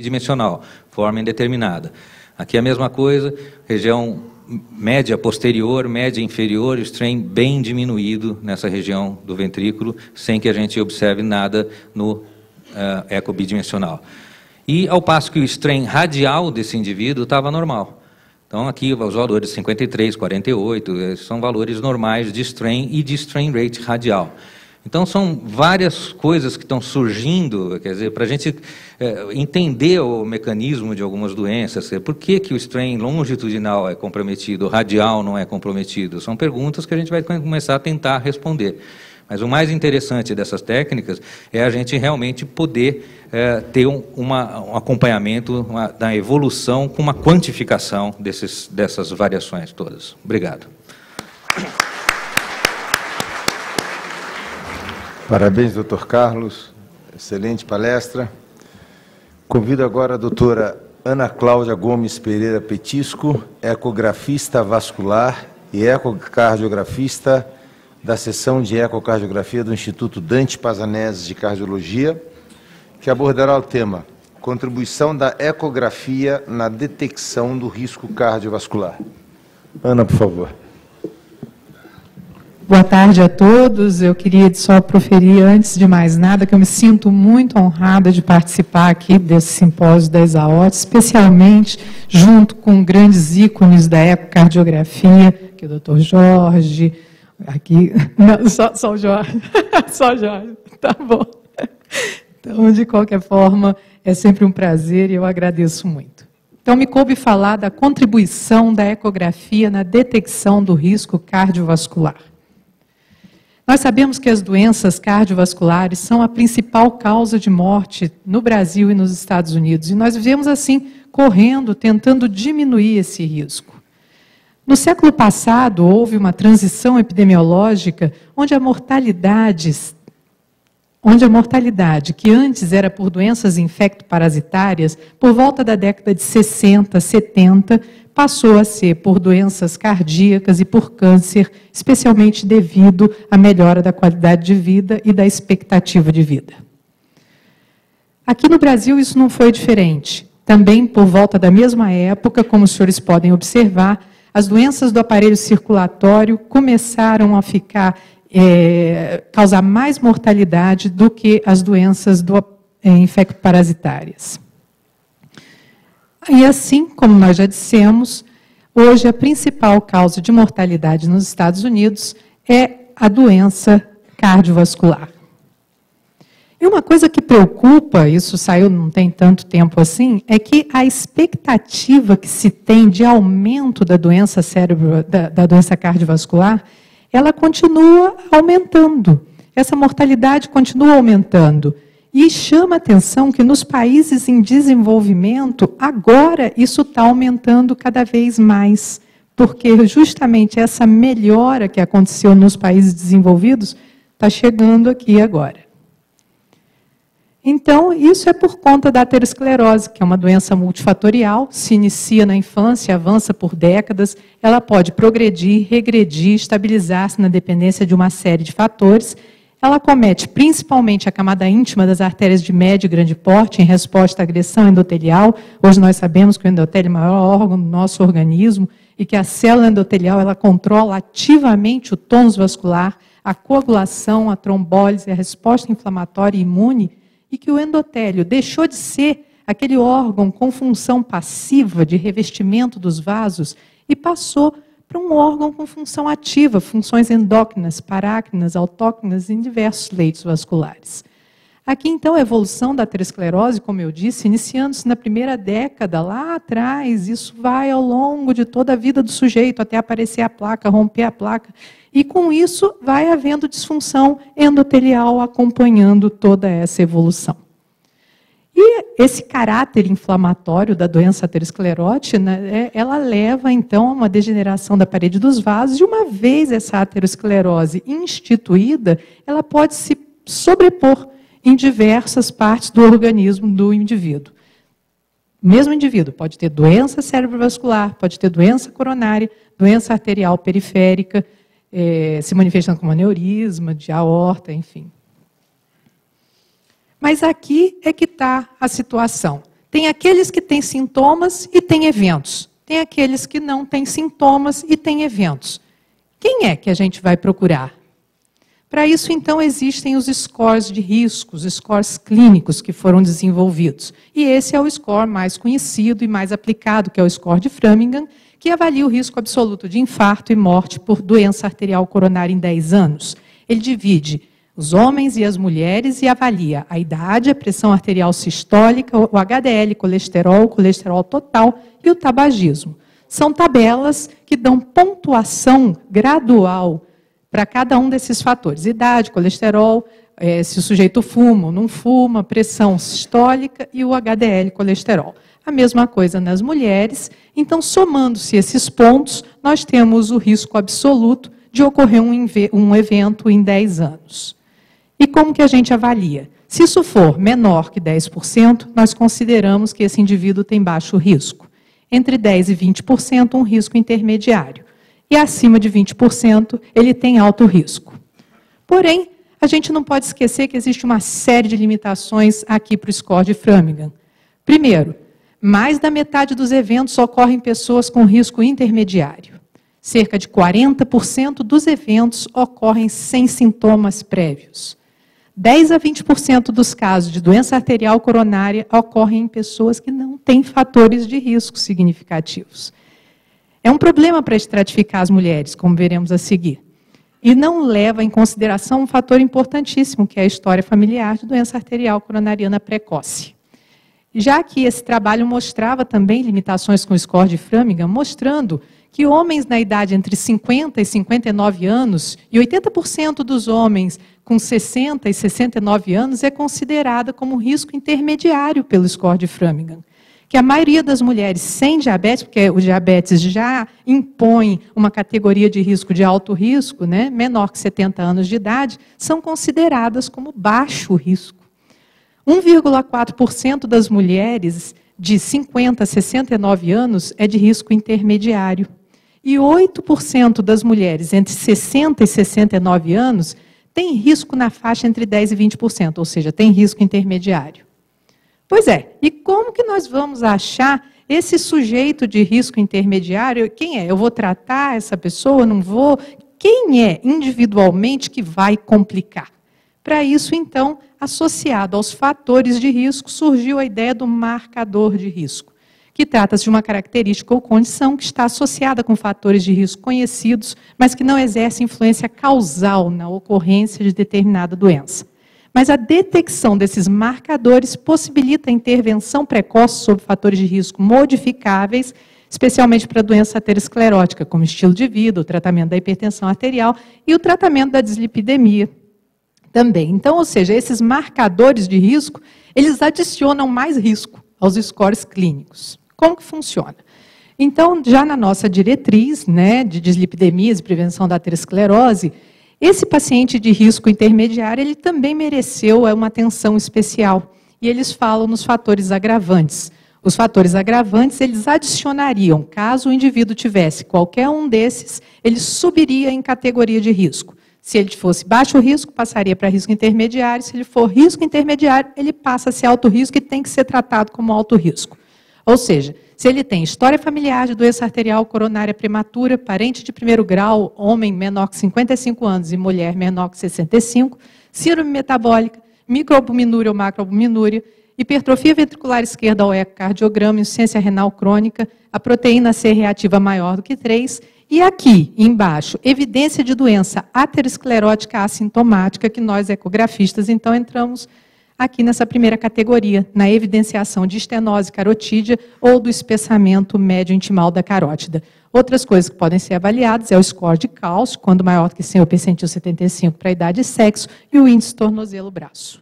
bidimensional, forma indeterminada. Aqui a mesma coisa, região média posterior, média inferior, strain bem diminuído nessa região do ventrículo, sem que a gente observe nada no eco bidimensional. E ao passo que o strain radial desse indivíduo estava normal. Então aqui os valores 53, 48, são valores normais de strain e de strain rate radial. Então, são várias coisas que estão surgindo, quer dizer, para a gente entender o mecanismo de algumas doenças, por que o strain longitudinal é comprometido, o radial não é comprometido. São perguntas que a gente vai começar a tentar responder. Mas o mais interessante dessas técnicas é a gente realmente poder ter um acompanhamento da evolução com uma quantificação dessas variações todas. Obrigado. Parabéns, doutor Carlos. Excelente palestra. Convido agora a doutora Ana Cláudia Gomes Pereira Petisco, ecografista vascular e ecocardiografista da seção de ecocardiografia do Instituto Dante Pazanese de Cardiologia, que abordará o tema contribuição da ecografia na detecção do risco cardiovascular. Ana, por favor. Boa tarde a todos. Eu queria só proferir, antes de mais nada, que eu me sinto muito honrada de participar aqui desse simpósio da ESAOT, especialmente junto com grandes ícones da ecocardiografia, que é o doutor Jorge, aqui, não, só o Jorge, só o Jorge, tá bom. Então, de qualquer forma, é sempre um prazer e eu agradeço muito. Então, me coube falar da contribuição da ecografia na detecção do risco cardiovascular. Nós sabemos que as doenças cardiovasculares são a principal causa de morte no Brasil e nos Estados Unidos. E nós vivemos assim, correndo, tentando diminuir esse risco. No século passado, houve uma transição epidemiológica onde a mortalidade, que antes era por doenças infectoparasitárias, por volta da década de 60, 70, passou a ser por doenças cardíacas e por câncer, especialmente devido à melhora da qualidade de vida e da expectativa de vida. Aqui no Brasil isso não foi diferente. Também por volta da mesma época, como os senhores podem observar, as doenças do aparelho circulatório começaram a causar mais mortalidade do que as doenças infectoparasitárias. E assim, como nós já dissemos, hoje a principal causa de mortalidade nos Estados Unidos é a doença cardiovascular. E uma coisa que preocupa, isso saiu não tem tanto tempo assim, é que a expectativa que se tem de aumento da doença da doença cardiovascular, ela continua aumentando. Essa mortalidade continua aumentando. E chama a atenção que nos países em desenvolvimento, agora isso está aumentando cada vez mais, porque justamente essa melhora que aconteceu nos países desenvolvidos está chegando aqui agora. Então, isso é por conta da aterosclerose, que é uma doença multifatorial, se inicia na infância, avança por décadas, ela pode progredir, regredir, estabilizar-se na dependência de uma série de fatores. Ela acomete principalmente a camada íntima das artérias de médio e grande porte em resposta à agressão endotelial. Hoje nós sabemos que o endotélio é o maior órgão do nosso organismo e que a célula endotelial ela controla ativamente o tônus vascular, a coagulação, a trombólise, a resposta inflamatória e imune, e que o endotélio deixou de ser aquele órgão com função passiva de revestimento dos vasos e passou para um órgão com função ativa, funções endócrinas, parácrinas, autócrinas em diversos leitos vasculares. Aqui, então, a evolução da aterosclerose, como eu disse, iniciando-se na primeira década, lá atrás, isso vai ao longo de toda a vida do sujeito, até aparecer a placa, romper a placa, e com isso vai havendo disfunção endotelial acompanhando toda essa evolução. E esse caráter inflamatório da doença aterosclerótica, né, ela leva, então, a uma degeneração da parede dos vasos, e uma vez essa aterosclerose instituída, ela pode se sobrepor em diversas partes do organismo do indivíduo. O mesmo indivíduo pode ter doença cerebrovascular, pode ter doença coronária, doença arterial periférica, se manifestando como aneurisma, de aorta, enfim. Mas aqui é que está a situação. Tem aqueles que têm sintomas e têm eventos. Tem aqueles que não têm sintomas e têm eventos. Quem é que a gente vai procurar? Para isso, então, existem os scores de risco, os scores clínicos que foram desenvolvidos. E esse é o score mais conhecido e mais aplicado, que é o score de Framingham, que avalia o risco absoluto de infarto e morte por doença arterial coronária em 10 anos. Ele divide os homens e as mulheres e avalia a idade, a pressão arterial sistólica, o HDL, colesterol, o colesterol total e o tabagismo. São tabelas que dão pontuação gradual para cada um desses fatores. Idade, colesterol, se o sujeito fuma ou não fuma, pressão sistólica e o HDL, colesterol. A mesma coisa nas mulheres. Então, somando-se esses pontos, nós temos o risco absoluto de ocorrer um evento em 10 anos. E como que a gente avalia? Se isso for menor que 10%, nós consideramos que esse indivíduo tem baixo risco. Entre 10% e 20%, um risco intermediário. E acima de 20%, ele tem alto risco. Porém, a gente não pode esquecer que existe uma série de limitações aqui para o score de Framingham. Primeiro, mais da metade dos eventos ocorrem em pessoas com risco intermediário. Cerca de 40% dos eventos ocorrem sem sintomas prévios. 10% a 20% dos casos de doença arterial coronária ocorrem em pessoas que não têm fatores de risco significativos. É um problema para estratificar as mulheres, como veremos a seguir. E não leva em consideração um fator importantíssimo, que é a história familiar de doença arterial coronariana precoce. Já que esse trabalho mostrava também limitações com o score de Framingham, mostrando que homens na idade entre 50 e 59 anos, e 80% dos homens com 60 e 69 anos, é considerada como um risco intermediário pelo score de Framingham. Que a maioria das mulheres sem diabetes, porque o diabetes já impõe uma categoria de risco de alto risco, né, menor que 70 anos de idade, são consideradas como baixo risco. 1,4% das mulheres de 50 a 69 anos é de risco intermediário. E 8% das mulheres entre 60 e 69 anos tem risco na faixa entre 10% e 20%, ou seja, tem risco intermediário. Pois é, e como que nós vamos achar esse sujeito de risco intermediário? Quem é? Eu vou tratar essa pessoa? Não vou? Quem é individualmente que vai complicar? Para isso, então, associado aos fatores de risco, surgiu a ideia do marcador de risco, que trata-se de uma característica ou condição que está associada com fatores de risco conhecidos, mas que não exerce influência causal na ocorrência de determinada doença. Mas a detecção desses marcadores possibilita a intervenção precoce sobre fatores de risco modificáveis, especialmente para a doença aterosclerótica, como estilo de vida, o tratamento da hipertensão arterial e o tratamento da dislipidemia também. Então, ou seja, esses marcadores de risco, eles adicionam mais risco aos scores clínicos. Como que funciona? Então, já na nossa diretriz, né, de dislipidemias e prevenção da aterosclerose, esse paciente de risco intermediário, ele também mereceu uma atenção especial. E eles falam nos fatores agravantes. Os fatores agravantes, eles adicionariam, caso o indivíduo tivesse qualquer um desses, ele subiria em categoria de risco. Se ele fosse baixo risco, passaria para risco intermediário. Se ele for risco intermediário, ele passa a ser alto risco e tem que ser tratado como alto risco. Ou seja, se ele tem história familiar de doença arterial coronária prematura, parente de primeiro grau, homem menor que 55 anos e mulher menor que 65, síndrome metabólica, microalbuminúria ou macroalbuminúria, hipertrofia ventricular esquerda ao ecocardiograma, insuficiência renal crônica, a proteína C reativa maior do que 3, e aqui, embaixo, evidência de doença aterosclerótica assintomática, que nós, ecografistas, então, entramos aqui nessa primeira categoria, na evidenciação de estenose carotídea ou do espessamento médio intimal da carótida. Outras coisas que podem ser avaliadas é o score de cálcio, quando maior do que 100 ou percentil 75 para a idade e sexo, e o índice tornozelo-braço.